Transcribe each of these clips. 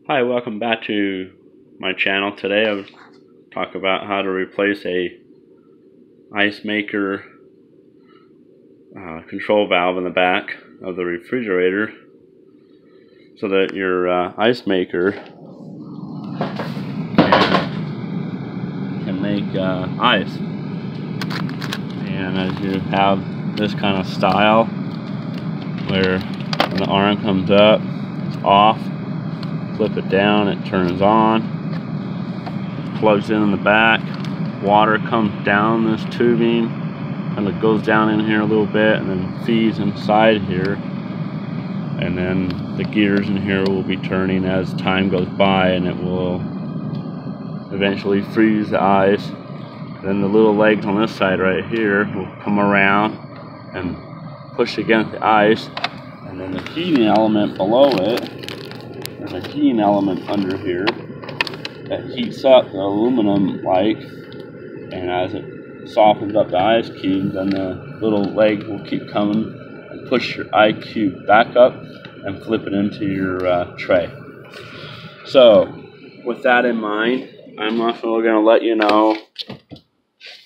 Hi, welcome back to my channel. Today I will talk about how to replace a ice maker control valve in the back of the refrigerator so that your ice maker can make ice. And as you have this kind of style where when the arm comes up, it's off, flip it down, it turns on, plugs in the back, water comes down this tubing and it goes down in here a little bit and then feeds inside here, and then the gears in here will be turning as time goes by, and it will eventually freeze the ice. Then the little legs on this side right here will come around and push against the ice, and then the heating element below it, there's a heating element under here that heats up the aluminum like, and as it softens up the ice cube, then the little leg will keep coming and push your ice cube back up and flip it into your tray. So with that in mind, I'm also going to let you know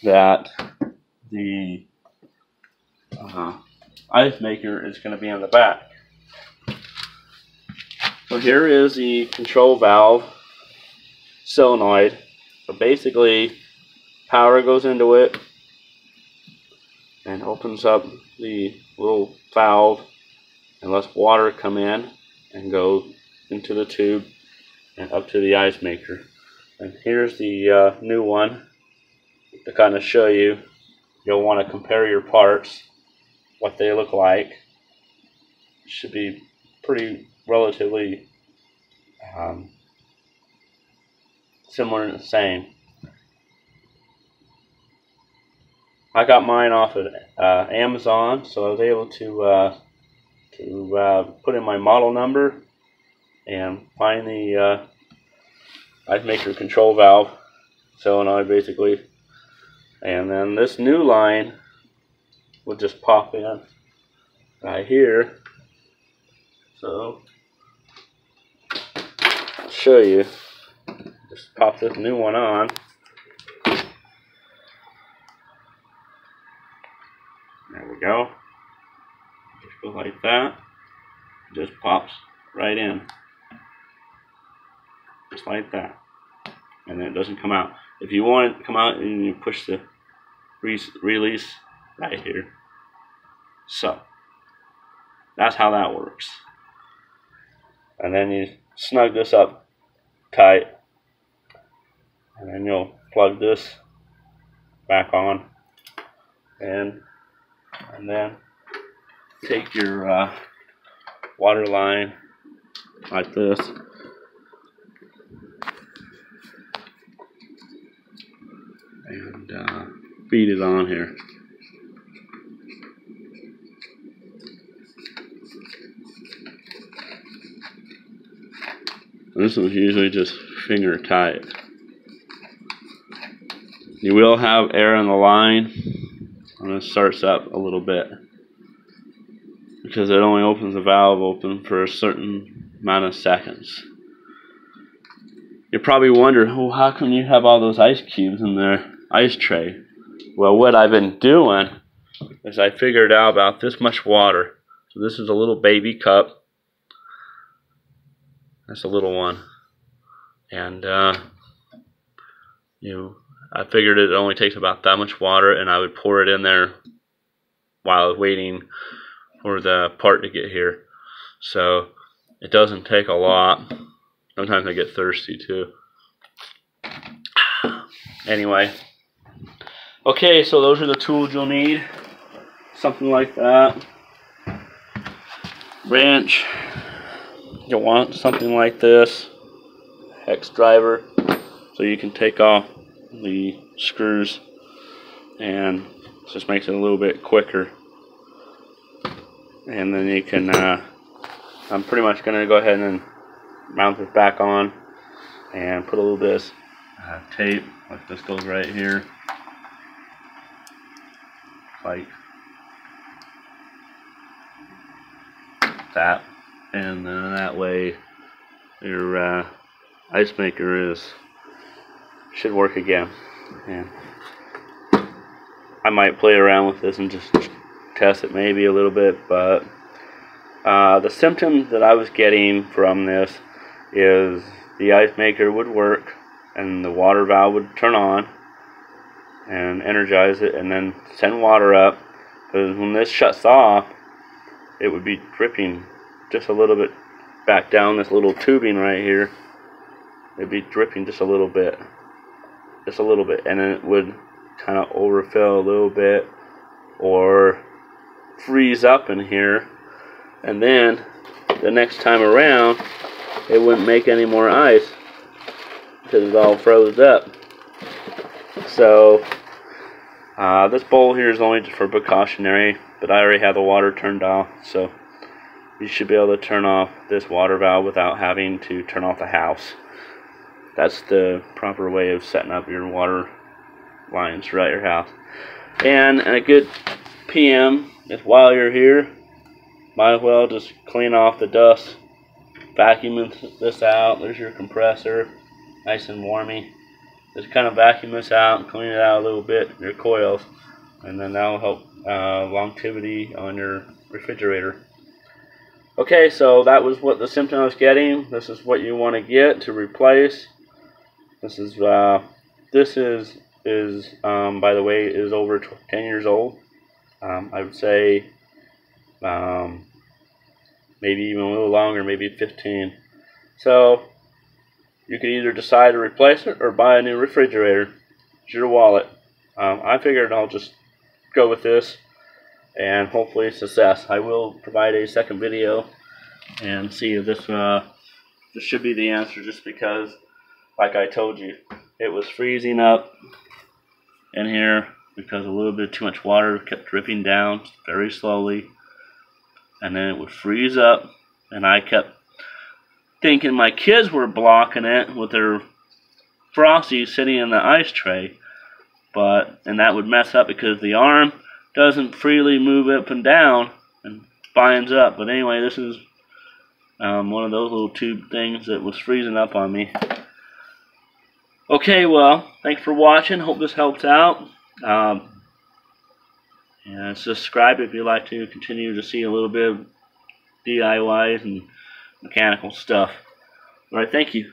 that the ice maker is going to be on the back. So here is the control valve solenoid. So basically power goes into it and opens up the little valve and lets water come in and go into the tube and up to the ice maker. And here's the new one to kind of show you. You'll want to compare your parts, what they look like. Should be pretty relatively similar and the same. I got mine off of Amazon, so I was able to put in my model number and find the ice maker control valve solenoid basically, and then this new line will just pop in right here. So I'll show you. Just pop this new one on. There we go. Just go like that. It just pops right in. Just like that. And then it doesn't come out. If you want it to come out, you push the release right here. So that's how that works. And then you snug this up tight, and then you'll plug this back on, and then take your water line like this, and feed it on here. This one's usually just finger tight. You will have air in the line when it starts up a little bit, because it only opens the valve open for a certain amount of seconds. You're probably wondering, oh, how come you have all those ice cubes in their ice tray? Well, what I've been doing is I figured out about this much water. So this is a little baby cup. That's a little one. And I figured it only takes about that much water, and I would pour it in there while I was waiting for the part to get here. So it doesn't take a lot. Sometimes I get thirsty too. Anyway. Okay, so those are the tools you'll need. Something like that. Wrench. You'll want something like this. Hex driver. So you can take off the screws, and it just makes it a little bit quicker. And then you can I'm pretty much going to go ahead and mount this back on and put a little bit of tape, like this goes right here, like that, and then that way your ice maker should work again. And I might play around with this and just test it maybe a little bit, but the symptoms that I was getting from this is the ice maker would work and the water valve would turn on and energize it and then send water up, because when this shuts off it would be dripping just a little bit back down this little tubing right here. It'd be dripping just a little bit, and then it would kind of overfill a little bit or freeze up in here, and then the next time around it wouldn't make any more ice because it's all froze up. So this bowl here is only for precautionary, but I already have the water turned off, so you should be able to turn off this water valve without having to turn off the house. That's the proper way of setting up your water lines throughout your house. And a good PM, if while you're here, might as well just clean off the dust, vacuum this out. There's your compressor, nice and warmy. Just kind of vacuum this out and clean it out a little bit, your coils, and then that'll help longevity on your refrigerator. Okay, so that was what the symptom I was getting. This is what you want to get to replace. This is by the way, is over 10 years old. I would say maybe even a little longer, maybe 15. So you can either decide to replace it or buy a new refrigerator. It's your wallet. I figured I'll just go with this and hopefully success. I will provide a second video and see if this should be the answer, just because, like I told you, it was freezing up in here because a little bit too much water kept dripping down very slowly, and then it would freeze up, and I kept thinking my kids were blocking it with their Frosties sitting in the ice tray, and that would mess up because the arm doesn't freely move up and down and binds up. But anyway, this is one of those little tube things that was freezing up on me. Okay, well, thanks for watching. Hope this helps out. And subscribe if you'd like to continue to see a little bit of DIYs and mechanical stuff. Alright, thank you.